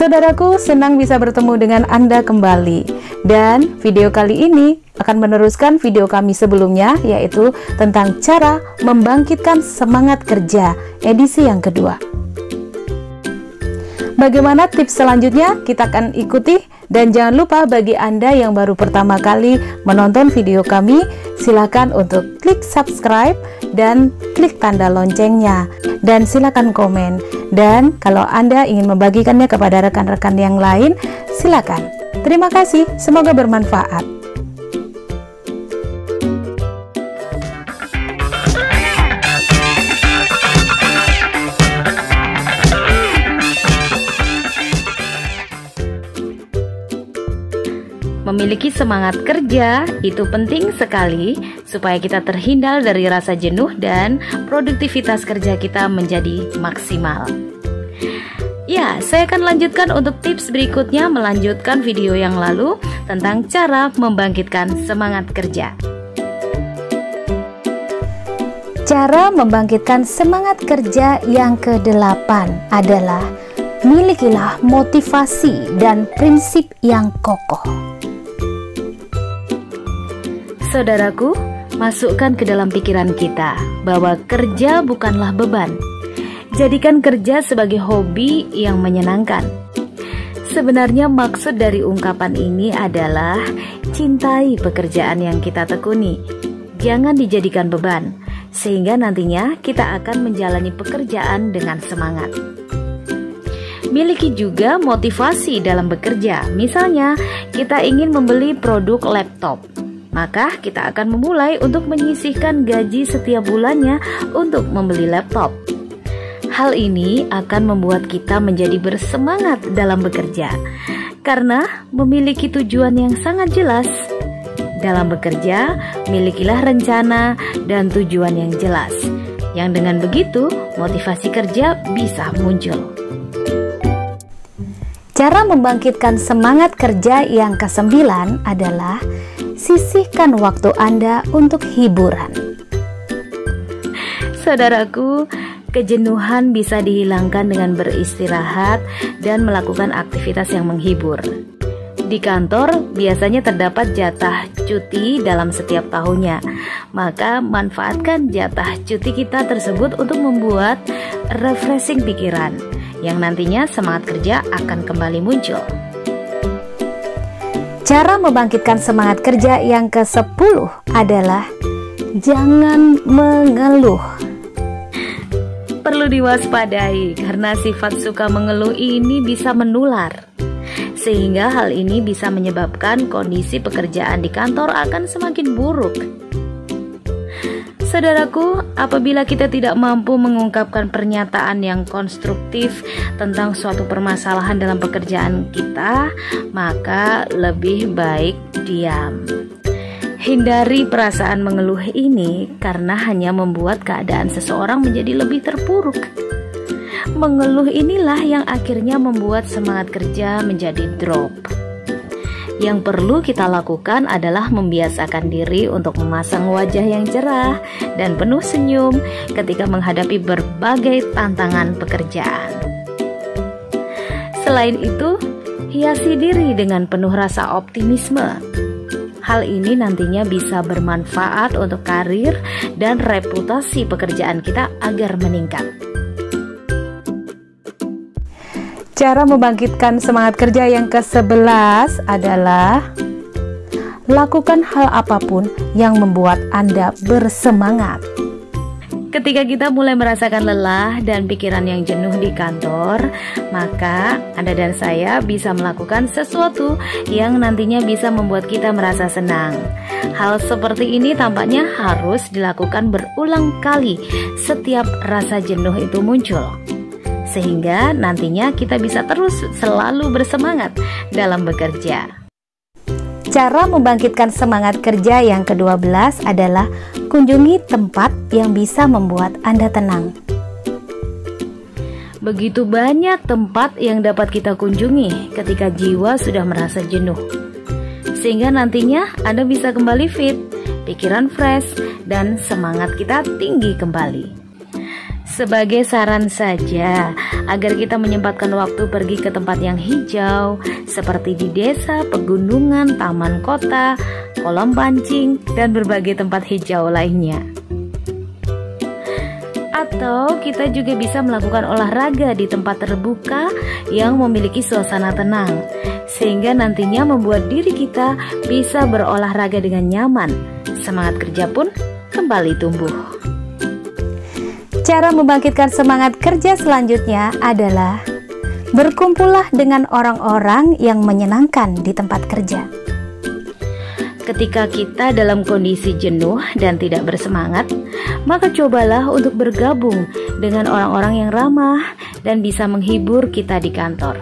Saudaraku, senang bisa bertemu dengan Anda kembali. Dan video kali ini akan meneruskan video kami sebelumnya, yaitu tentang cara membangkitkan semangat kerja edisi yang kedua. Bagaimana tips selanjutnya? Kita akan ikuti. Dan jangan lupa bagi Anda yang baru pertama kali menonton video kami, silakan untuk klik subscribe dan klik tanda loncengnya. Dan silakan komen. Dan kalau Anda ingin membagikannya kepada rekan-rekan yang lain, silakan. Terima kasih, semoga bermanfaat. Memiliki semangat kerja itu penting sekali supaya kita terhindar dari rasa jenuh dan produktivitas kerja kita menjadi maksimal. Ya, saya akan lanjutkan untuk tips berikutnya, melanjutkan video yang lalu tentang cara membangkitkan semangat kerja. Cara membangkitkan semangat kerja yang ke-8 adalah milikilah motivasi dan prinsip yang kokoh. Saudaraku, masukkan ke dalam pikiran kita bahwa kerja bukanlah beban. Jadikan kerja sebagai hobi yang menyenangkan. Sebenarnya maksud dari ungkapan ini adalah cintai pekerjaan yang kita tekuni. Jangan dijadikan beban, sehingga nantinya kita akan menjalani pekerjaan dengan semangat. Miliki juga motivasi dalam bekerja. Misalnya, kita ingin membeli produk laptop. Maka kita akan memulai untuk menyisihkan gaji setiap bulannya untuk membeli laptop. Hal ini akan membuat kita menjadi bersemangat dalam bekerja karena memiliki tujuan yang sangat jelas. Dalam bekerja, milikilah rencana dan tujuan yang jelas, yang dengan begitu motivasi kerja bisa muncul. Cara membangkitkan semangat kerja yang ke-9 adalah sisihkan waktu Anda untuk hiburan. Saudaraku, kejenuhan bisa dihilangkan dengan beristirahat dan melakukan aktivitas yang menghibur. Di kantor biasanya terdapat jatah cuti dalam setiap tahunnya. Maka manfaatkan jatah cuti kita tersebut untuk membuat refreshing pikiran, yang nantinya semangat kerja akan kembali muncul. Cara membangkitkan semangat kerja yang ke-10 adalah jangan mengeluh. Perlu diwaspadai karena sifat suka mengeluh ini bisa menular, sehingga hal ini bisa menyebabkan kondisi pekerjaan di kantor akan semakin buruk. Saudaraku, apabila kita tidak mampu mengungkapkan pernyataan yang konstruktif tentang suatu permasalahan dalam pekerjaan kita, maka lebih baik diam. Hindari perasaan mengeluh ini karena hanya membuat keadaan seseorang menjadi lebih terpuruk. Mengeluh inilah yang akhirnya membuat semangat kerja menjadi drop. Yang perlu kita lakukan adalah membiasakan diri untuk memasang wajah yang cerah dan penuh senyum ketika menghadapi berbagai tantangan pekerjaan. Selain itu, hiasi diri dengan penuh rasa optimisme. Hal ini nantinya bisa bermanfaat untuk karir dan reputasi pekerjaan kita agar meningkat. Cara membangkitkan semangat kerja yang ke-11 adalah lakukan hal apapun yang membuat Anda bersemangat. Ketika kita mulai merasakan lelah dan pikiran yang jenuh di kantor, maka Anda dan saya bisa melakukan sesuatu yang nantinya bisa membuat kita merasa senang. Hal seperti ini tampaknya harus dilakukan berulang kali setiap rasa jenuh itu muncul, sehingga nantinya kita bisa terus selalu bersemangat dalam bekerja. Cara membangkitkan semangat kerja yang ke-12 adalah kunjungi tempat yang bisa membuat Anda tenang. Begitu banyak tempat yang dapat kita kunjungi ketika jiwa sudah merasa jenuh, sehingga nantinya Anda bisa kembali fit, pikiran fresh, dan semangat kita tinggi kembali. Sebagai saran saja, agar kita menyempatkan waktu pergi ke tempat yang hijau, seperti di desa, pegunungan, taman kota, kolam pancing, dan berbagai tempat hijau lainnya. Atau kita juga bisa melakukan olahraga di tempat terbuka yang memiliki suasana tenang, sehingga nantinya membuat diri kita bisa berolahraga dengan nyaman. Semangat kerja pun kembali tumbuh. Cara membangkitkan semangat kerja selanjutnya adalah berkumpullah dengan orang-orang yang menyenangkan di tempat kerja. Ketika kita dalam kondisi jenuh dan tidak bersemangat, maka cobalah untuk bergabung dengan orang-orang yang ramah dan bisa menghibur kita di kantor.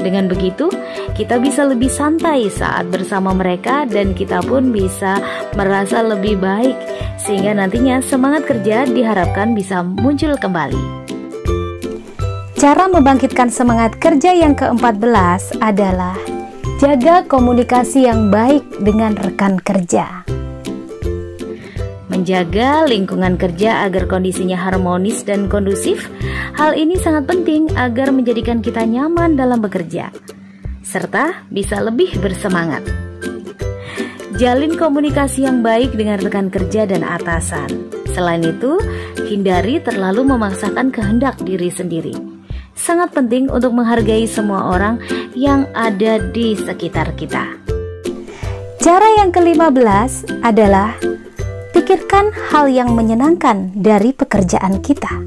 Dengan begitu, kita bisa lebih santai saat bersama mereka dan kita pun bisa merasa lebih baik, sehingga nantinya semangat kerja diharapkan bisa muncul kembali. Cara membangkitkan semangat kerja yang ke-14 adalah jaga komunikasi yang baik dengan rekan kerja. Menjaga lingkungan kerja agar kondisinya harmonis dan kondusif, hal ini sangat penting agar menjadikan kita nyaman dalam bekerja, serta bisa lebih bersemangat. Jalin komunikasi yang baik dengan rekan kerja dan atasan. Selain itu, hindari terlalu memaksakan kehendak diri sendiri. Sangat penting untuk menghargai semua orang yang ada di sekitar kita. Cara yang ke-15 adalah pikirkan hal yang menyenangkan dari pekerjaan kita.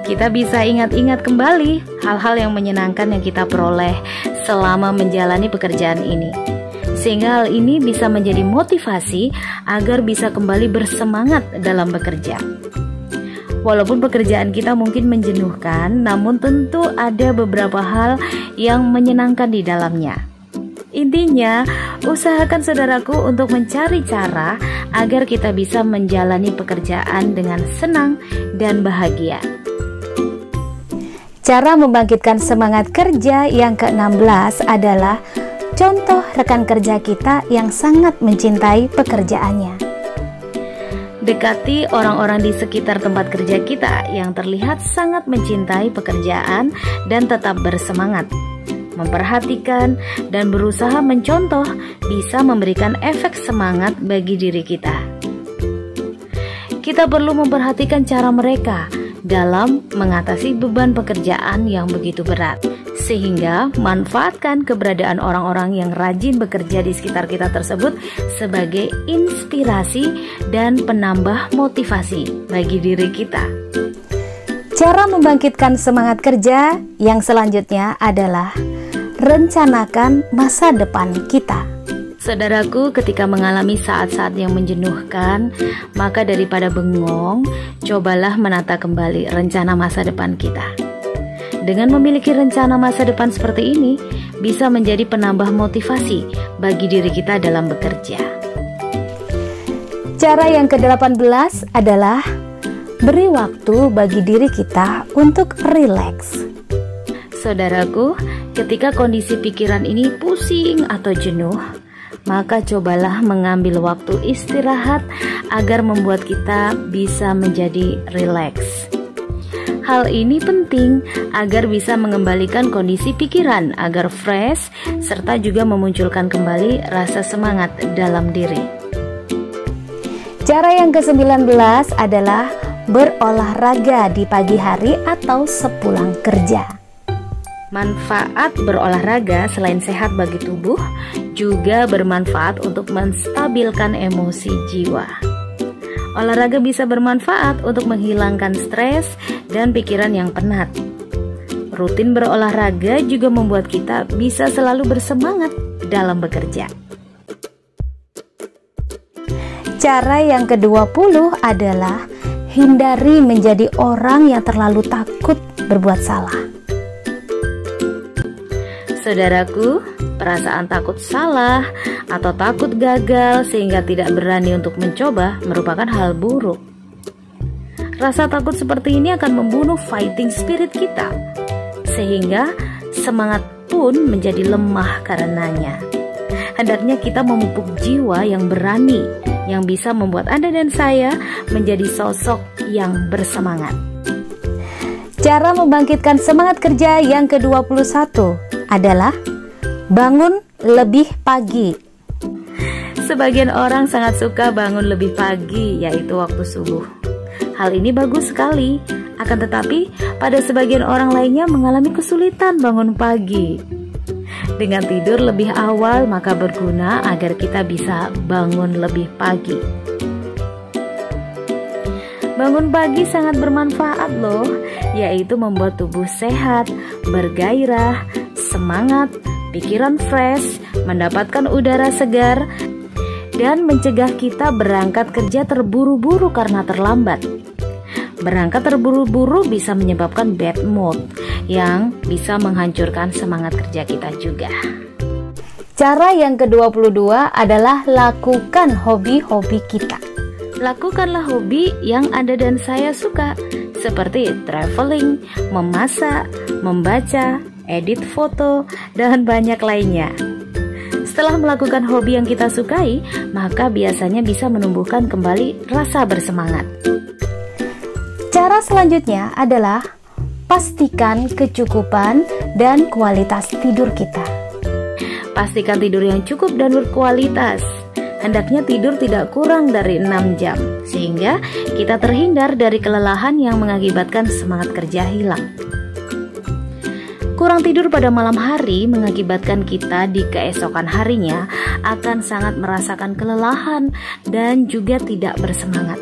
Kita bisa ingat-ingat kembali hal-hal yang menyenangkan yang kita peroleh selama menjalani pekerjaan ini, sehingga hal ini bisa menjadi motivasi agar bisa kembali bersemangat dalam bekerja. Walaupun pekerjaan kita mungkin menjenuhkan, namun tentu ada beberapa hal yang menyenangkan di dalamnya. Intinya, usahakan saudaraku untuk mencari cara agar kita bisa menjalani pekerjaan dengan senang dan bahagia. Cara membangkitkan semangat kerja yang ke-16 adalah contoh rekan kerja kita yang sangat mencintai pekerjaannya. Dekati orang-orang di sekitar tempat kerja kita yang terlihat sangat mencintai pekerjaan dan tetap bersemangat. Memperhatikan dan berusaha mencontoh bisa memberikan efek semangat bagi diri kita. Kita perlu memperhatikan cara mereka dalam mengatasi beban pekerjaan yang begitu berat, sehingga manfaatkan keberadaan orang-orang yang rajin bekerja di sekitar kita tersebut sebagai inspirasi dan penambah motivasi bagi diri kita. Cara membangkitkan semangat kerja yang selanjutnya adalah rencanakan masa depan kita. Saudaraku, ketika mengalami saat-saat yang menjenuhkan, maka daripada bengong, cobalah menata kembali rencana masa depan kita. Dengan memiliki rencana masa depan seperti ini, bisa menjadi penambah motivasi bagi diri kita dalam bekerja. Cara yang ke-18 adalah beri waktu bagi diri kita untuk rileks. Saudaraku, ketika kondisi pikiran ini pusing atau jenuh, maka cobalah mengambil waktu istirahat agar membuat kita bisa menjadi rileks. Hal ini penting agar bisa mengembalikan kondisi pikiran agar fresh, serta juga memunculkan kembali rasa semangat dalam diri. Cara yang ke-19 adalah berolahraga di pagi hari atau sepulang kerja. Manfaat berolahraga selain sehat bagi tubuh, juga bermanfaat untuk menstabilkan emosi jiwa. Olahraga bisa bermanfaat untuk menghilangkan stres dan pikiran yang penat. Rutin berolahraga juga membuat kita bisa selalu bersemangat dalam bekerja. Cara yang ke-20 adalah hindari menjadi orang yang terlalu takut berbuat salah. Saudaraku, perasaan takut salah atau takut gagal sehingga tidak berani untuk mencoba merupakan hal buruk. Rasa takut seperti ini akan membunuh fighting spirit kita, sehingga semangat pun menjadi lemah karenanya. Hendaknya kita memupuk jiwa yang berani yang bisa membuat Anda dan saya menjadi sosok yang bersemangat. Cara membangkitkan semangat kerja yang ke-21 adalah bangun lebih pagi. Sebagian orang sangat suka bangun lebih pagi, yaitu waktu subuh. Hal ini bagus sekali, akan tetapi pada sebagian orang lainnya mengalami kesulitan bangun pagi. Dengan tidur lebih awal maka berguna agar kita bisa bangun lebih pagi. Bangun pagi sangat bermanfaat loh, yaitu membuat tubuh sehat, bergairah, semangat, pikiran fresh, mendapatkan udara segar, dan mencegah kita berangkat kerja terburu-buru karena terlambat. Berangkat terburu-buru bisa menyebabkan bad mood yang bisa menghancurkan semangat kerja kita juga. Cara yang ke-22 adalah lakukan hobi-hobi kita. Lakukanlah hobi yang Anda dan saya suka, seperti traveling, memasak, membaca, edit foto, dan banyak lainnya. Setelah melakukan hobi yang kita sukai, maka biasanya bisa menumbuhkan kembali rasa bersemangat. Cara selanjutnya adalah pastikan kecukupan dan kualitas tidur kita. Pastikan tidur yang cukup dan berkualitas. Hendaknya tidur tidak kurang dari 6 jam, sehingga kita terhindar dari kelelahan yang mengakibatkan semangat kerja hilang. Kurang tidur pada malam hari mengakibatkan kita di keesokan harinya akan sangat merasakan kelelahan dan juga tidak bersemangat.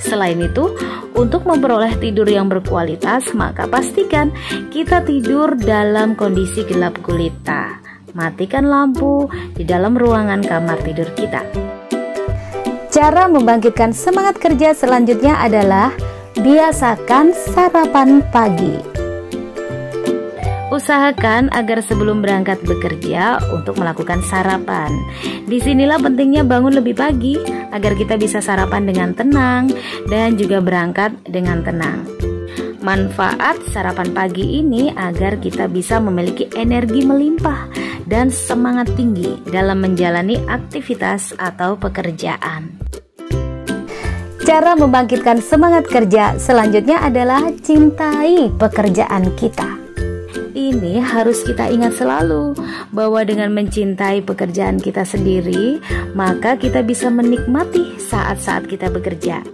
Selain itu, untuk memperoleh tidur yang berkualitas, maka pastikan kita tidur dalam kondisi gelap gulita. Matikan lampu di dalam ruangan kamar tidur kita. Cara membangkitkan semangat kerja selanjutnya adalah biasakan sarapan pagi. Usahakan agar sebelum berangkat bekerja untuk melakukan sarapan. Disinilah pentingnya bangun lebih pagi agar kita bisa sarapan dengan tenang dan juga berangkat dengan tenang. Manfaat sarapan pagi ini agar kita bisa memiliki energi melimpah dan semangat tinggi dalam menjalani aktivitas atau pekerjaan. Cara membangkitkan semangat kerja selanjutnya adalah cintai pekerjaan kita. Ini harus kita ingat selalu bahwa dengan mencintai pekerjaan kita sendiri, maka kita bisa menikmati saat-saat kita bekerja.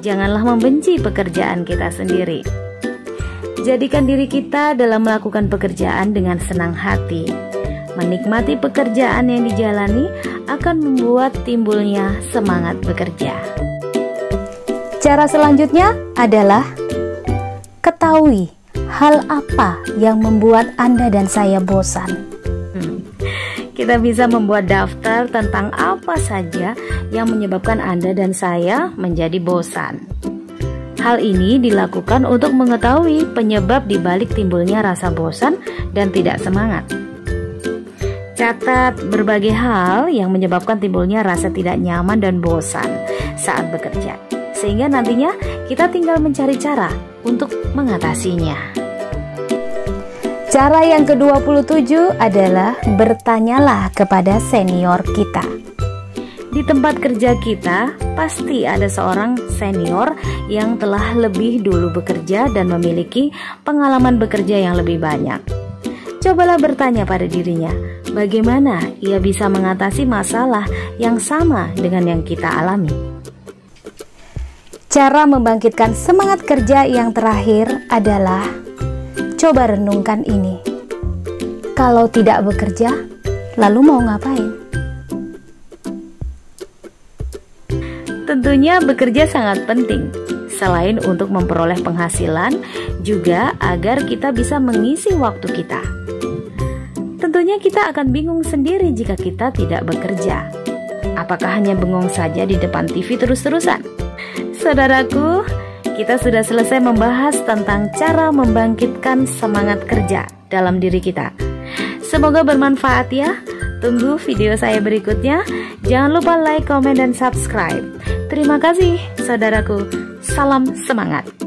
Janganlah membenci pekerjaan kita sendiri. Jadikan diri kita dalam melakukan pekerjaan dengan senang hati. Menikmati pekerjaan yang dijalani akan membuat timbulnya semangat bekerja. Cara selanjutnya adalah ketahui hal apa yang membuat Anda dan saya bosan. Kita bisa membuat daftar tentang apa saja yang menyebabkan Anda dan saya menjadi bosan. Hal ini dilakukan untuk mengetahui penyebab di balik timbulnya rasa bosan dan tidak semangat. Catat berbagai hal yang menyebabkan timbulnya rasa tidak nyaman dan bosan saat bekerja, sehingga nantinya kita tinggal mencari cara untuk mengatasinya. Cara yang ke-27 adalah bertanyalah kepada senior kita. Di tempat kerja kita, pasti ada seorang senior yang telah lebih dulu bekerja dan memiliki pengalaman bekerja yang lebih banyak. Cobalah bertanya pada dirinya, bagaimana ia bisa mengatasi masalah yang sama dengan yang kita alami. Cara membangkitkan semangat kerja yang terakhir adalah coba renungkan ini. Kalau tidak bekerja, lalu mau ngapain? Tentunya bekerja sangat penting. Selain untuk memperoleh penghasilan, juga agar kita bisa mengisi waktu kita. Tentunya kita akan bingung sendiri jika kita tidak bekerja. Apakah hanya bengong saja di depan TV terus-terusan? Saudaraku, kita sudah selesai membahas tentang cara membangkitkan semangat kerja dalam diri kita. Semoga bermanfaat ya. Tunggu video saya berikutnya. Jangan lupa like, komen, dan subscribe. Terima kasih saudaraku. Salam semangat.